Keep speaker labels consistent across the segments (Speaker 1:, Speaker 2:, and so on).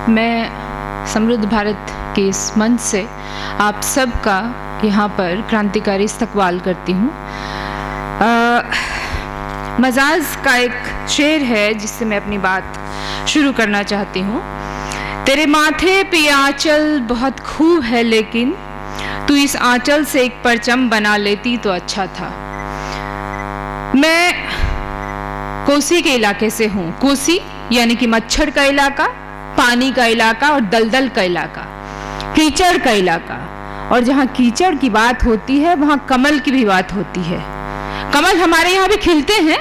Speaker 1: मैं समृद्ध भारत के इस मंच से आप सबका यहाँ पर क्रांतिकारी इस्तकबाल करती हूँ। मजाज का एक शेर है जिससे मैं अपनी बात शुरू करना चाहती हूँ। तेरे माथे पे आंचल बहुत खूब है, लेकिन तू इस आंचल से एक परचम बना लेती तो अच्छा था। मैं कोसी के इलाके से हूँ। कोसी यानी कि मच्छर का इलाका, पानी का इलाका और दलदल का इलाका, कीचड़ का इलाका। और जहाँ कीचड़ की बात होती है वहाँ कमल की भी बात होती है। कमल हमारे यहाँ भी खिलते हैं,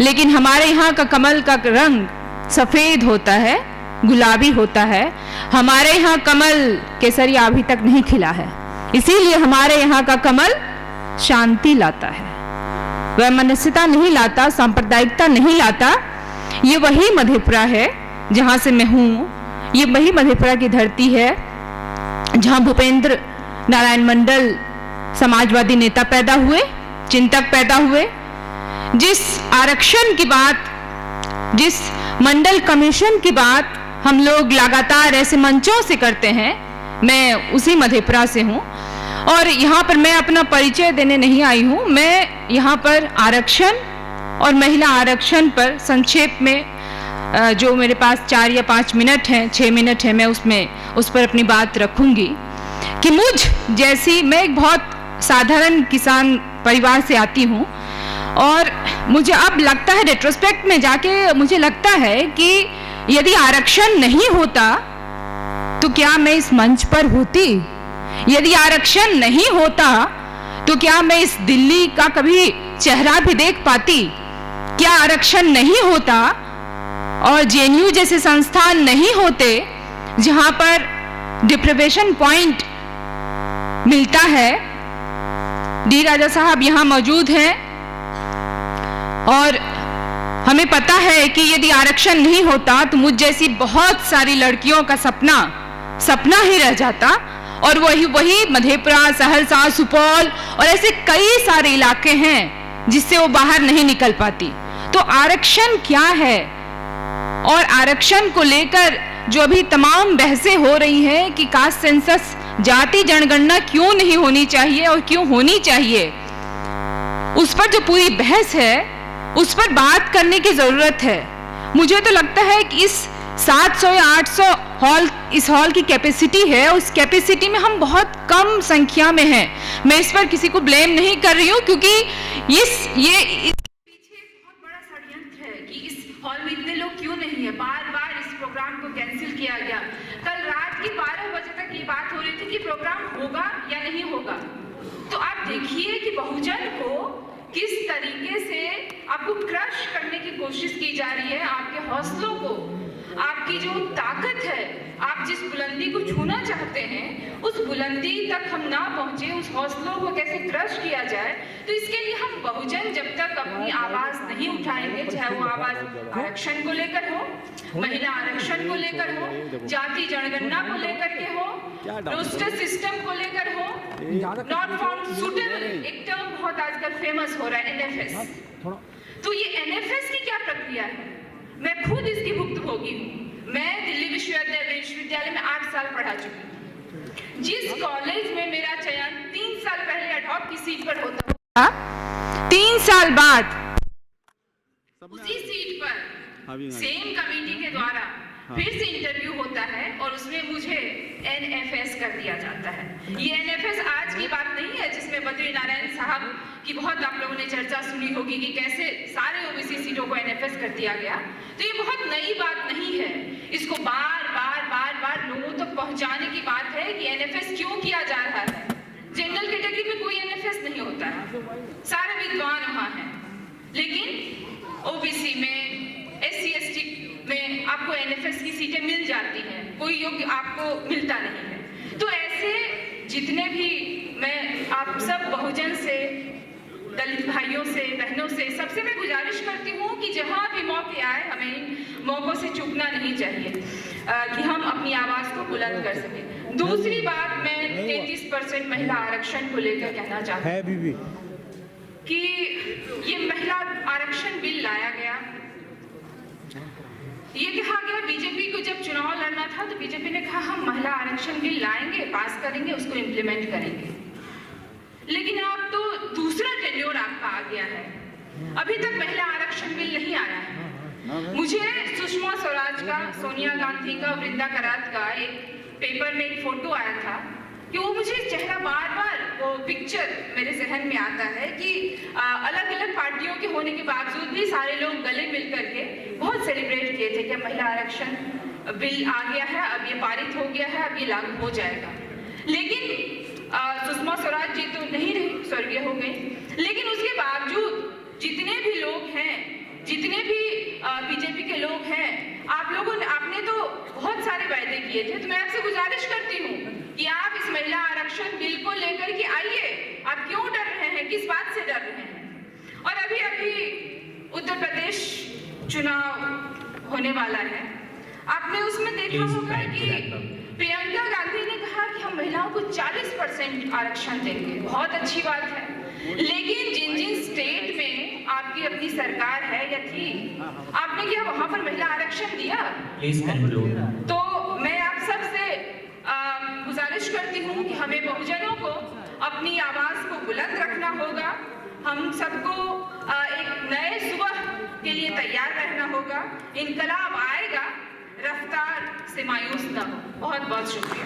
Speaker 1: लेकिन हमारे यहाँ का कमल का रंग सफेद होता है, गुलाबी होता है। हमारे यहाँ कमल केसरिया अभी तक नहीं खिला है, इसीलिए हमारे यहाँ का कमल शांति लाता है, वैमनस्यता नहीं लाता, सांप्रदायिकता नहीं लाता। ये वही मधेपुरा है जहाँ से मैं हूँ। ये वही मधेपुरा की धरती है जहाँ भूपेंद्र नारायण मंडल समाजवादी नेता पैदा हुए, चिंतक पैदा हुए। जिस आरक्षण की बात, जिस मंडल कमीशन की बात हम लोग लगातार ऐसे मंचों से करते हैं, मैं उसी मधेपुरा से हूँ। और यहाँ पर मैं अपना परिचय देने नहीं आई हूँ। मैं यहाँ पर आरक्षण और महिला आरक्षण पर संक्षेप में जो मेरे पास 4 या 5 मिनट हैं, 6 मिनट हैं, मैं उस पर अपनी बात रखूंगी कि मुझ जैसी, मैं एक बहुत साधारण किसान परिवार से आती हूँ और मुझे अब लगता है, रेट्रोस्पेक्ट में जाके मुझे लगता है कि यदि आरक्षण नहीं होता तो क्या मैं इस मंच पर होती? यदि आरक्षण नहीं होता तो क्या मैं इस दिल्ली का कभी चेहरा भी देख पाती? क्या आरक्षण नहीं होता और जेएनयू जैसे संस्थान नहीं होते जहां पर डिप्रिवेशन पॉइंट मिलता है? डी राजा साहब यहां मौजूद हैं और हमें पता है कि यदि आरक्षण नहीं होता तो मुझ जैसी बहुत सारी लड़कियों का सपना ही रह जाता। और वही मधेपुरा, सहरसा, सुपौल और ऐसे कई सारे इलाके हैं जिससे वो बाहर नहीं निकल पाती। तो आरक्षण क्या है? और आरक्षण को लेकर जो अभी तमाम बहसें हो रही हैं कि कास्ट सेंसस, जाति जनगणना क्यों नहीं होनी चाहिए और क्यों होनी चाहिए, उस पर जो पूरी बहस है उस पर बात करने की जरूरत है। मुझे तो लगता है कि इस 700 या 800 इस हॉल की कैपेसिटी है, उस कैपेसिटी में हम बहुत कम संख्या में हैं। मैं इस पर किसी को ब्लेम नहीं कर रही हूँ, क्योंकि ये पीछे बहुत बड़ा षड्यंत्र है कि इस हॉल में इतने लोग क्यों नहीं है। बार बार इस प्रोग्राम को कैंसिल किया गया। कल रात की 12 बजे तक ये बात हो रही थी कि प्रोग्राम होगा या नहीं होगा। तो आप देखिए कि बहुजन को किस तरीके से आपको क्रश करने की कोशिश की जा रही है। आपके हौसलों को, आपकी जो ताकत है, आप जिस बुलंदी को छूना चाहते हैं उस बुलंदी तक हम ना पहुंचे, उस हौसलों को कैसे क्रश किया जाए। तो इसके लिए हम बहुजन जब तक अपनी आवाज नहीं उठाएंगे, चाहे वो आवाज आरक्षण को लेकर हो, महिला आरक्षण को लेकर हो, जाति जनगणना को लेकर के हो, रोस्टर सिस्टम को लेकर हो, नॉट फाउंड सूटेबल, एक टर्म बहुत आजकल फेमस हो रहा है, एनएफएस। तो ये एनएफएस की क्या प्रक्रिया है? मैं खुद इसकी भुक्तभोगी हूँ। मैं दिल्ली विश्वविद्यालय में 8 साल पढ़ा चुकी हूँ। जिस कॉलेज में मेरा चयन 3 साल पहले एडहॉक की सीट पर होता था, 3 साल बाद उसी सीट पर सेम कमेटी के द्वारा फिर से इंटरव्यू होता है और उसमें मुझे एनएफएस कर दिया जाता है। ये एनएफएस आज की बात नहीं है जिसमें बद्री नारायण साहब की बहुत आप लोगों ने चर्चा सुनी होगी कि कैसे सारे ओबीसी सीटों को एनएफएस कर दिया गया। तो ये बहुत नई बात नहीं है। इसको बार बार लोगों तक पहुंचाने की बात है कि एनएफएस क्यों किया जा रहा है। जनरल कैटेगरी में कोई एनएफएस नहीं होता है, सारे विद्वान वहां हैं, लेकिन ओबीसी में, एससी एसटी में आपको एनएफएस की सीटें मिल जाती हैं, कोई योग्य आपको मिलता नहीं है। तो ऐसे जितने भी, मैं आप सब बहुजन से, दलित भाइयों से, बहनों से, सबसे मैं गुजारिश करती हूँ कि जहाँ भी मौके आए हमें इन मौकों से चूकना नहीं चाहिए कि हम अपनी आवाज को बुलंद कर सकें। दूसरी बात, मैं 33% महिला आरक्षण को लेकर कहना चाहती हूँ कि ये महिला आरक्षण बिल लाया गया, ये कहा गया बीजेपी को जब चुनाव लड़ना था तो बीजेपी ने कहा हम महिला आरक्षण बिल लाएंगे, पास करेंगे, उसको इम्प्लीमेंट करेंगे। लेकिन अब तो दूसरा टेन्योर आपका आ गया है, अभी तक महिला आरक्षण बिल नहीं आया है। मुझे सुषमा स्वराज का, सोनिया गांधी का, वृंदा करात का एक पेपर में एक फोटो आया था कि वो मुझे चेहरा बार बार वो पिक्चर मेरे जहन में आता है कि अलग अलग पार्टियों के होने के बावजूद भी सारे लोग गले मिल करके बहुत सेलिब्रेट किए थे कि महिला आरक्षण बिल आ गया है, अब ये पारित हो गया है, अब ये लागू हो जाएगा। लेकिन सुषमा स्वराज जी तो नहीं रही, स्वर्गीय हो गई। लेकिन उसके बावजूद जितने भी लोग हैं, जितने भी बीजेपी के लोग हैं, आप लोगों ने, आपने तो बहुत सारे वायदे किए थे। तो मैं आपसे गुजारिश करती हूँ कि आप इस महिला आरक्षण बिल को लेकर के आइए। आप क्यों डर रहे हैं, किस बात से डर रहे हैं? और अभी अभी उत्तर प्रदेश चुनाव होने वाला है, आपने उसमें देखा होगा कि प्रियंका गांधी ने कहा कि हम महिलाओं को 40% आरक्षण देंगे। बहुत अच्छी बात है, लेकिन जिन जिन स्टेट में आपकी अपनी सरकार है या थी, आपने क्या वहां पर महिला आरक्षण दिया? तो मैं आप सबसे गुजारिश करती हूँ कि हमें बहुजनों को अपनी आवाज को बुलंद रखना होगा। हम सबको एक नए सुबह के लिए तैयार रहना होगा। इनकलाब आएगा, रफ्तार से मायूस न हो। बहुत बहुत शुक्रिया।